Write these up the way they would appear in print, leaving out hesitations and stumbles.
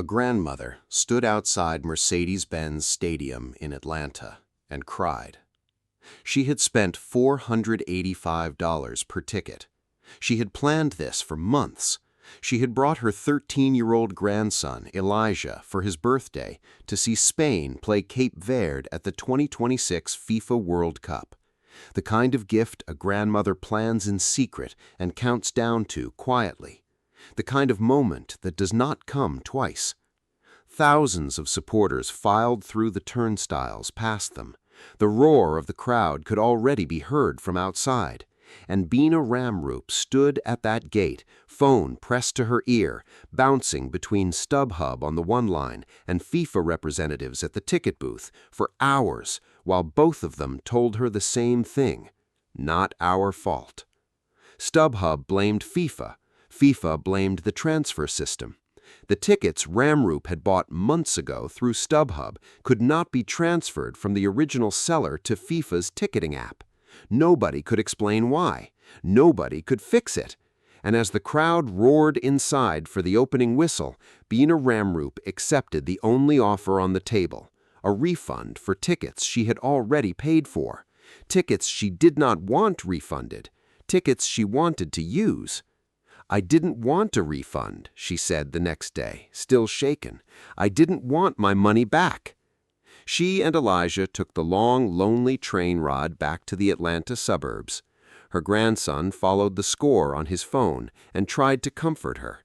A grandmother stood outside Mercedes-Benz Stadium in Atlanta and cried. She had spent $485 per ticket. She had planned this for months. She had brought her 13-year-old grandson, Elijah, for his birthday to see Spain play Cape Verde at the 2026 FIFA World Cup. The kind of gift a grandmother plans in secret and counts down to quietly. The kind of moment that does not come twice. Thousands of supporters filed through the turnstiles past them. The roar of the crowd could already be heard from outside. And Bina Ramroop stood at that gate, phone pressed to her ear, bouncing between StubHub on the one line and FIFA representatives at the ticket booth for hours, while both of them told her the same thing: not our fault. StubHub blamed FIFA. FIFA blamed the transfer system. The tickets Ramroop had bought months ago through StubHub could not be transferred from the original seller to FIFA's ticketing app. Nobody could explain why. Nobody could fix it. And as the crowd roared inside for the opening whistle, Bina Ramroop accepted the only offer on the table: a refund for tickets she had already paid for. Tickets she did not want refunded. Tickets she wanted to use. "I didn't want a refund," she said the next day, still shaken. "I didn't want my money back." She and Elijah took the long, lonely train ride back to the Atlanta suburbs. Her grandson followed the score on his phone and tried to comfort her.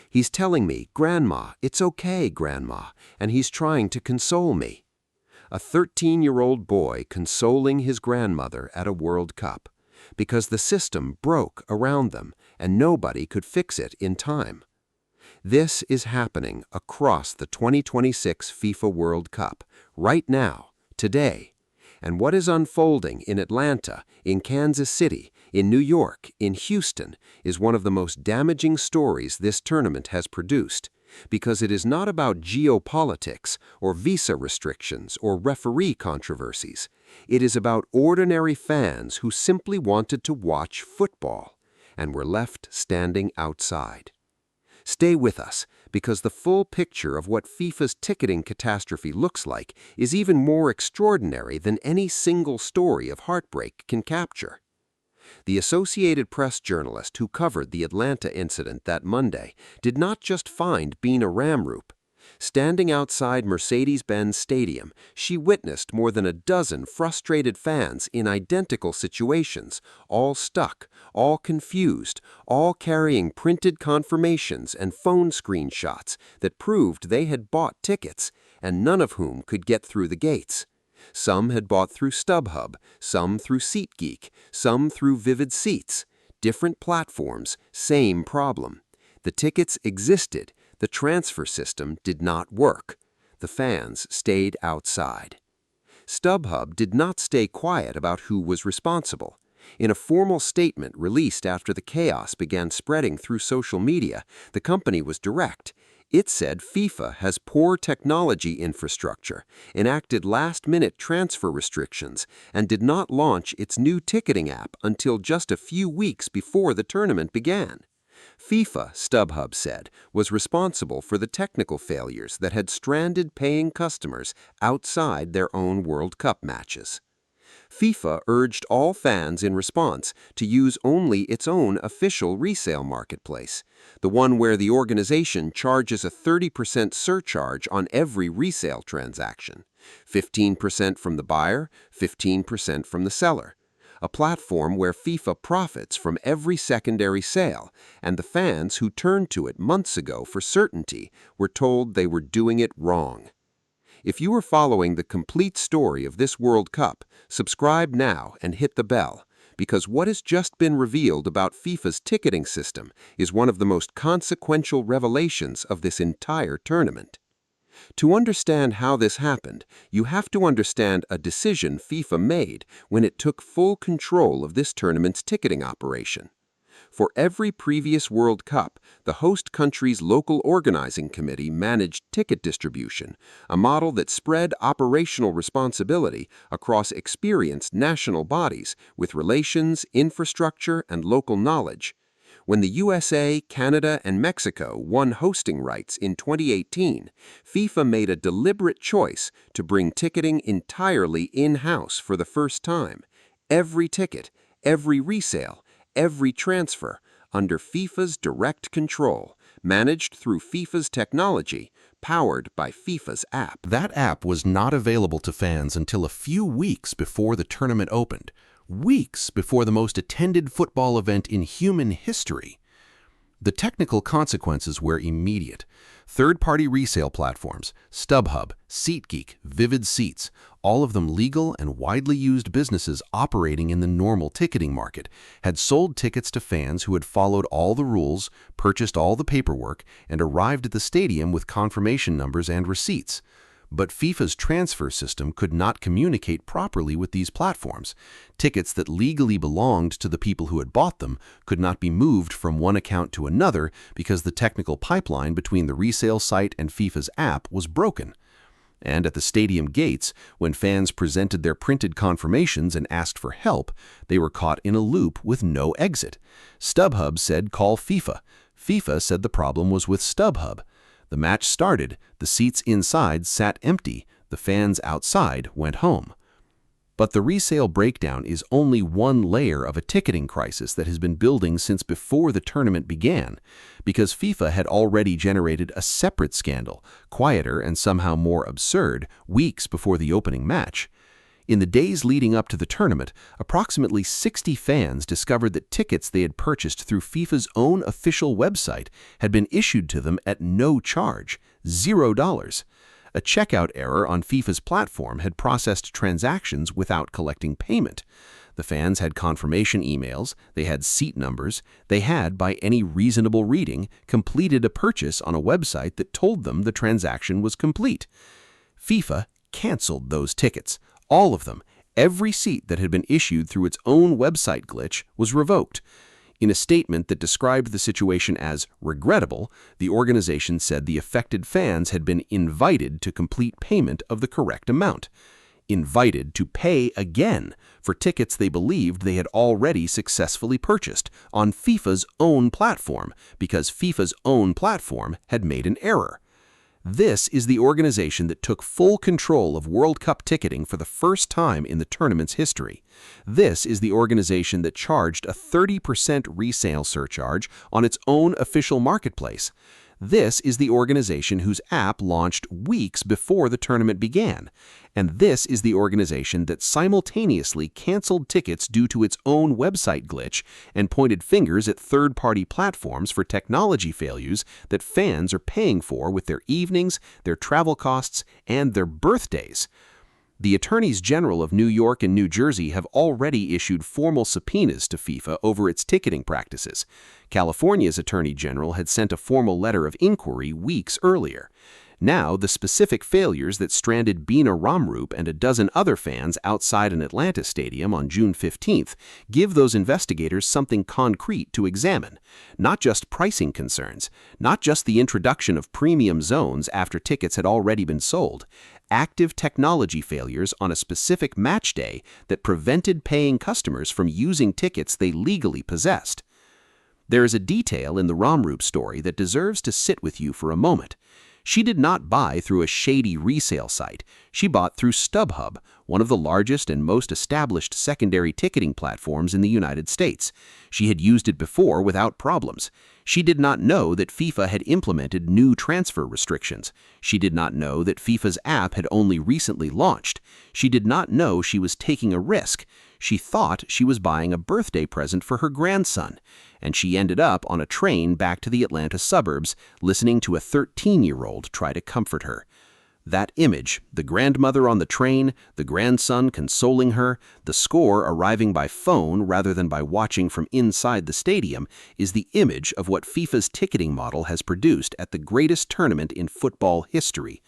"He's telling me, 'Grandma, it's okay, Grandma,' and he's trying to console me." A 13-year-old boy consoling his grandmother at a World Cup, because the system broke around them and nobody could fix it in time. This is happening across the 2026 FIFA World Cup, right now, today. And what is unfolding in Atlanta, in Kansas City, in New York, in Houston, is one of the most damaging stories this tournament has produced, because it is not about geopolitics or visa restrictions or referee controversies. It is about ordinary fans who simply wanted to watch football and were left standing outside. Stay with us, because the full picture of what FIFA's ticketing catastrophe looks like is even more extraordinary than any single story of heartbreak can capture. The Associated Press journalist who covered the Atlanta incident that Monday did not just find Bina Ramroop. Standing outside Mercedes-Benz Stadium, she witnessed more than a dozen frustrated fans in identical situations, all stuck, all confused, all carrying printed confirmations and phone screenshots that proved they had bought tickets, and none of whom could get through the gates. Some had bought through StubHub, some through SeatGeek, some through Vivid Seats. Different platforms, same problem. The tickets existed. The transfer system did not work. The fans stayed outside. StubHub did not stay quiet about who was responsible. In a formal statement released after the chaos began spreading through social media, the company was direct. It said FIFA has poor technology infrastructure, enacted last-minute transfer restrictions, and did not launch its new ticketing app until just a few weeks before the tournament began. FIFA, StubHub said, was responsible for the technical failures that had stranded paying customers outside their own World Cup matches. FIFA urged all fans in response to use only its own official resale marketplace, the one where the organization charges a 30% surcharge on every resale transaction, 15% from the buyer, 15% from the seller. A platform where FIFA profits from every secondary sale, and the fans who turned to it months ago for certainty were told they were doing it wrong. If you are following the complete story of this World Cup, subscribe now and hit the bell, because what has just been revealed about FIFA's ticketing system is one of the most consequential revelations of this entire tournament. To understand how this happened, you have to understand a decision FIFA made when it took full control of this tournament's ticketing operation. For every previous World Cup, the host country's local organizing committee managed ticket distribution, a model that spread operational responsibility across experienced national bodies with relations, infrastructure, and local knowledge. When the USA, Canada, and Mexico won hosting rights in 2018, FIFA made a deliberate choice to bring ticketing entirely in-house for the first time. Every ticket, every resale, every transfer, under FIFA's direct control, managed through FIFA's technology, powered by FIFA's app. That app was not available to fans until a few weeks before the tournament opened, weeks before the most attended football event in human history. The technical consequences were immediate. Third-party resale platforms, StubHub, SeatGeek, Vivid Seats, all of them legal and widely used businesses operating in the normal ticketing market, had sold tickets to fans who had followed all the rules, purchased all the paperwork, and arrived at the stadium with confirmation numbers and receipts. But FIFA's transfer system could not communicate properly with these platforms. Tickets that legally belonged to the people who had bought them could not be moved from one account to another because the technical pipeline between the resale site and FIFA's app was broken. And at the stadium gates, when fans presented their printed confirmations and asked for help, they were caught in a loop with no exit. StubHub said, "Call FIFA." FIFA said the problem was with StubHub. The match started, the seats inside sat empty, the fans outside went home. But the resale breakdown is only one layer of a ticketing crisis that has been building since before the tournament began, because FIFA had already generated a separate scandal, quieter and somehow more absurd, weeks before the opening match. In the days leading up to the tournament, approximately 60 fans discovered that tickets they had purchased through FIFA's own official website had been issued to them at no charge, $0. A checkout error on FIFA's platform had processed transactions without collecting payment. The fans had confirmation emails, they had seat numbers, they had, by any reasonable reading, completed a purchase on a website that told them the transaction was complete. FIFA canceled those tickets. All of them, every seat that had been issued through its own website glitch, was revoked. In a statement that described the situation as regrettable, the organization said the affected fans had been invited to complete payment of the correct amount. Invited to pay again for tickets they believed they had already successfully purchased on FIFA's own platform because FIFA's own platform had made an error. This is the organization that took full control of World Cup ticketing for the first time in the tournament's history. This is the organization that charged a 30% resale surcharge on its own official marketplace. This is the organization whose app launched weeks before the tournament began. And this is the organization that simultaneously canceled tickets due to its own website glitch and pointed fingers at third-party platforms for technology failures that fans are paying for with their evenings, their travel costs, and their birthdays. The Attorneys General of New York and New Jersey have already issued formal subpoenas to FIFA over its ticketing practices. California's Attorney General had sent a formal letter of inquiry weeks earlier. Now, the specific failures that stranded Bina Ramroop and a dozen other fans outside an Atlanta stadium on June 15th give those investigators something concrete to examine. Not just pricing concerns, not just the introduction of premium zones after tickets had already been sold, active technology failures on a specific match day that prevented paying customers from using tickets they legally possessed. There is a detail in the Ramroop story that deserves to sit with you for a moment. She did not buy through a shady resale site. She bought through StubHub, one of the largest and most established secondary ticketing platforms in the United States. She had used it before without problems. She did not know that FIFA had implemented new transfer restrictions. She did not know that FIFA's app had only recently launched. She did not know she was taking a risk. She thought she was buying a birthday present for her grandson, and she ended up on a train back to the Atlanta suburbs, listening to a 13-year-old try to comfort her. That image, the grandmother on the train, the grandson consoling her, the score arriving by phone rather than by watching from inside the stadium, is the image of what FIFA's ticketing model has produced at the greatest tournament in football history.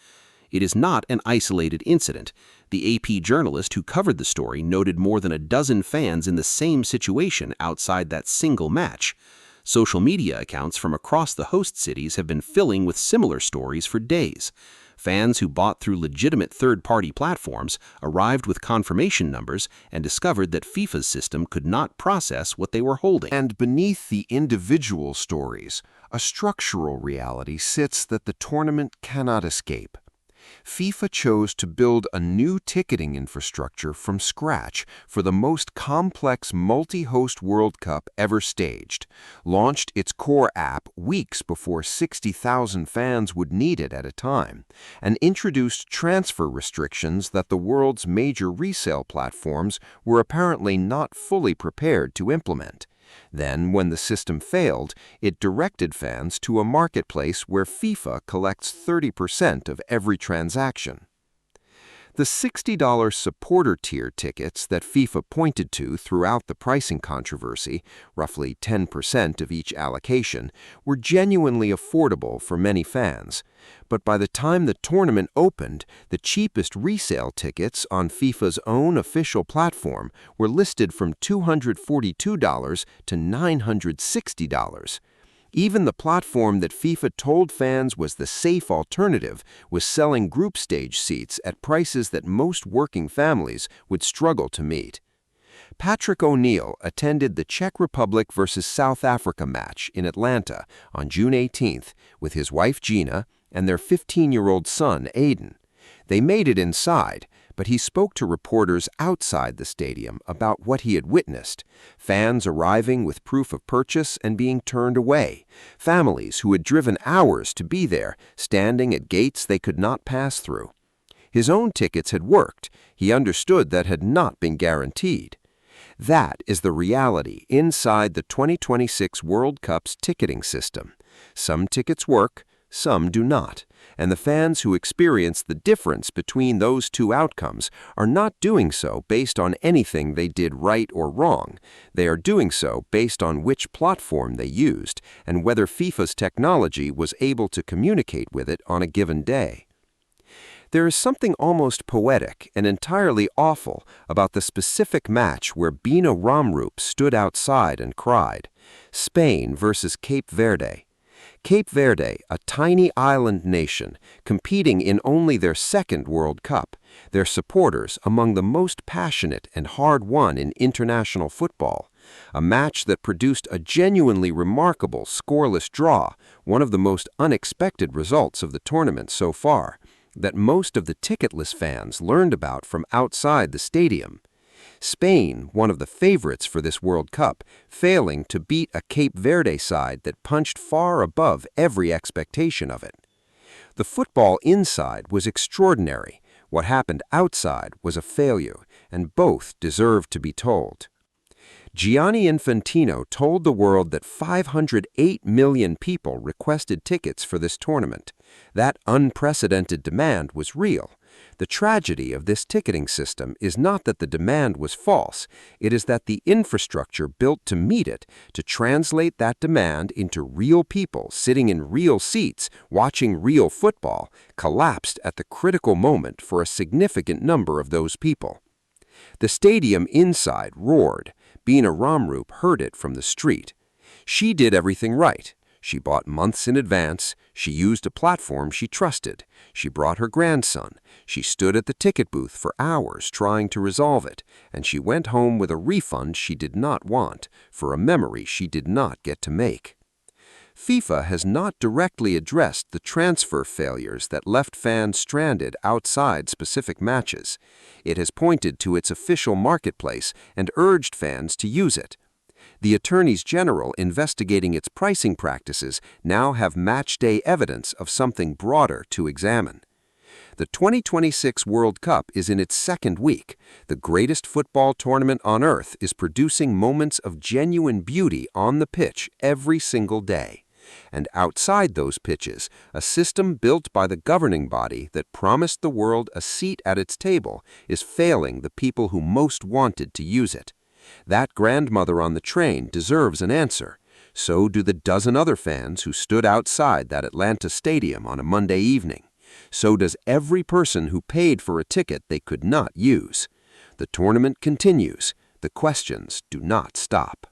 It is not an isolated incident. The AP journalist who covered the story noted more than a dozen fans in the same situation outside that single match. Social media accounts from across the host cities have been filling with similar stories for days. Fans who bought through legitimate third-party platforms arrived with confirmation numbers and discovered that FIFA's system could not process what they were holding. And beneath the individual stories, a structural reality sits that the tournament cannot escape. FIFA chose to build a new ticketing infrastructure from scratch for the most complex multi-host World Cup ever staged, launched its core app weeks before 60,000 fans would need it at a time, and introduced transfer restrictions that the world's major resale platforms were apparently not fully prepared to implement. Then, when the system failed, it directed fans to a marketplace where FIFA collects 30% of every transaction. The $60 supporter tier tickets that FIFA pointed to throughout the pricing controversy, roughly 10% of each allocation, were genuinely affordable for many fans. But by the time the tournament opened, the cheapest resale tickets on FIFA's own official platform were listed from $242 to $960. Even the platform that FIFA told fans was the safe alternative was selling group stage seats at prices that most working families would struggle to meet. Patrick O'Neill attended the Czech Republic versus South Africa match in Atlanta on June 18th with his wife Gina and their 15-year-old son Aiden. They made it inside, but he spoke to reporters outside the stadium about what he had witnessed: fans arriving with proof of purchase and being turned away, families who had driven hours to be there, standing at gates they could not pass through. His own tickets had worked. He understood that had not been guaranteed. That is the reality inside the 2026 World Cup's ticketing system. Some tickets work, some do not, and the fans who experience the difference between those two outcomes are not doing so based on anything they did right or wrong. They are doing so based on which platform they used and whether FIFA's technology was able to communicate with it on a given day. There is something almost poetic and entirely awful about the specific match where Bino Ramrup stood outside and cried: Spain versus Cape Verde. Cape Verde, a tiny island nation, competing in only their second World Cup, their supporters among the most passionate and hard-won in international football. A match that produced a genuinely remarkable scoreless draw, one of the most unexpected results of the tournament so far, that most of the ticketless fans learned about from outside the stadium. Spain, one of the favorites for this World Cup, failing to beat a Cape Verde side that punched far above every expectation of it. The football inside was extraordinary. What happened outside was a failure, and both deserved to be told. Gianni Infantino told the world that 508 million people requested tickets for this tournament. That unprecedented demand was real. The tragedy of this ticketing system is not that the demand was false, it is that the infrastructure built to meet it, to translate that demand into real people sitting in real seats watching real football, collapsed at the critical moment for a significant number of those people. The stadium inside roared. Bina Ramrup heard it from the street. She did everything right. She bought months in advance. She used a platform she trusted. She brought her grandson. She stood at the ticket booth for hours trying to resolve it, and she went home with a refund she did not want for a memory she did not get to make. FIFA has not directly addressed the transfer failures that left fans stranded outside specific matches. It has pointed to its official marketplace and urged fans to use it. The attorneys general investigating its pricing practices now have match-day evidence of something broader to examine. The 2026 World Cup is in its second week. The greatest football tournament on earth is producing moments of genuine beauty on the pitch every single day. And outside those pitches, a system built by the governing body that promised the world a seat at its table is failing the people who most wanted to use it. That grandmother on the train deserves an answer. So do the dozen other fans who stood outside that Atlanta stadium on a Monday evening. So does every person who paid for a ticket they could not use. The tournament continues. The questions do not stop.